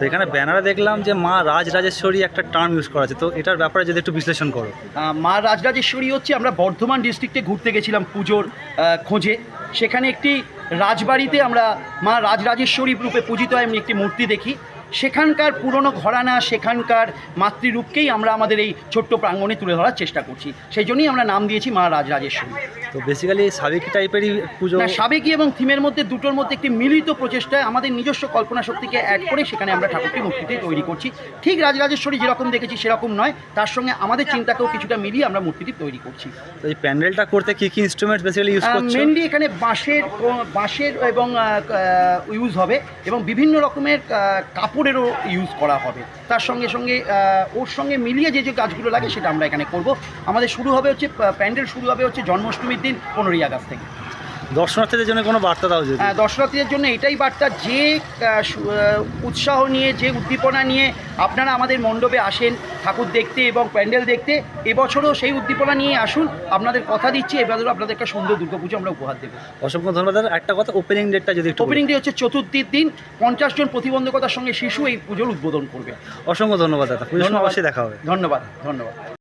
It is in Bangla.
তো এখানে ব্যানারে দেখলাম যে মা রাজরাজেশ্বরী একটা টার্ম ইউজ করা আছে, তো এটার ব্যাপারে যদি একটু বিশ্লেষণ করো। মা রাজরাজেশ্বরী হচ্ছে, আমরা বর্ধমান ডিস্ট্রিক্টে ঘুরতে গেছিলাম পুজোর খোঁজে। সেখানে একটি রাজবাড়িতে আমরা মা রাজরাজেশ্বরী রূপে পূজিত এমনি একটি মূর্তি দেখি। সেখানকার পুরনো ঘরানা, সেখানকার মাতৃরূপকেই আমরা আমাদের এই ছোট্ট প্রাঙ্গণে তুলে ধরার চেষ্টা করছি। সেই জন্যই আমরা নাম দিয়েছি মা রাজরাজেশ্বরী। তো বেসিক্যালি সাবেকি টাইপেরই পুজো। না, সাবেকি এবং থিমের মধ্যে দুটোর মধ্যে একটি মিলিত প্রচেষ্টায় আমাদের নিজস্ব কল্পনা শক্তিকে অ্যাড করে সেখানে আমরা ঠাকুরটি মূর্তিটি তৈরি করছি। ঠিক রাজরাজেশ্বরী যেরকম দেখেছি সেরকম নয়, তার সঙ্গে আমাদের চিন্তাকেও কিছুটা মিলিয়ে আমরা মূর্তিটি তৈরি করছি। তো এই প্যান্ডেলটা করতে কী কী ইনস্ট্রুমেন্টস বেসিক্যালি ইউজ করছো? মেনলি এখানে বাঁশের এবং ইউজ হবে, এবং বিভিন্ন রকমের কাপড়েরও ইউজ করা হবে। তার সঙ্গে সঙ্গে ওর সঙ্গে মিলিয়ে যে যে কাজগুলো লাগে সেটা আমরা এখানে করব। আমাদের শুরু হবে হচ্ছে, প্যান্ডেল শুরু হবে হচ্ছে জন্মাষ্টমীর দিন 15ই আগস্ট থেকে। দর্শনার্থীদের জন্য কোনো বার্তা দাও যদি। দর্শনার্থীদের জন্য এটাই বার্তা, যে উৎসাহ নিয়ে, যে উদ্দীপনা নিয়ে আপনারা আমাদের মণ্ডপে আসেন ঠাকুর দেখতে এবং প্যান্ডেল দেখতে, এবছরও সেই উদ্দীপনা নিয়ে আসুন। আপনাদের কথা দিচ্ছি, এবারেও আপনাদের একটা সুন্দর দুর্গাপুজো আমরা উপহার দেবো। অসংখ্য ধন্যবাদ। একটা কথা, ওপেনিং ডেটটা যদি একটু। ওপেনিং ডে হচ্ছে চতুর্থীর দিন। 50 জন প্রতিবন্ধকতার সঙ্গে শিশু এই পুজোর উদ্বোধন করবে। অসংখ্য ধন্যবাদ দাদা, পুজোর সময় অবশ্যই দেখা হবে। ধন্যবাদ।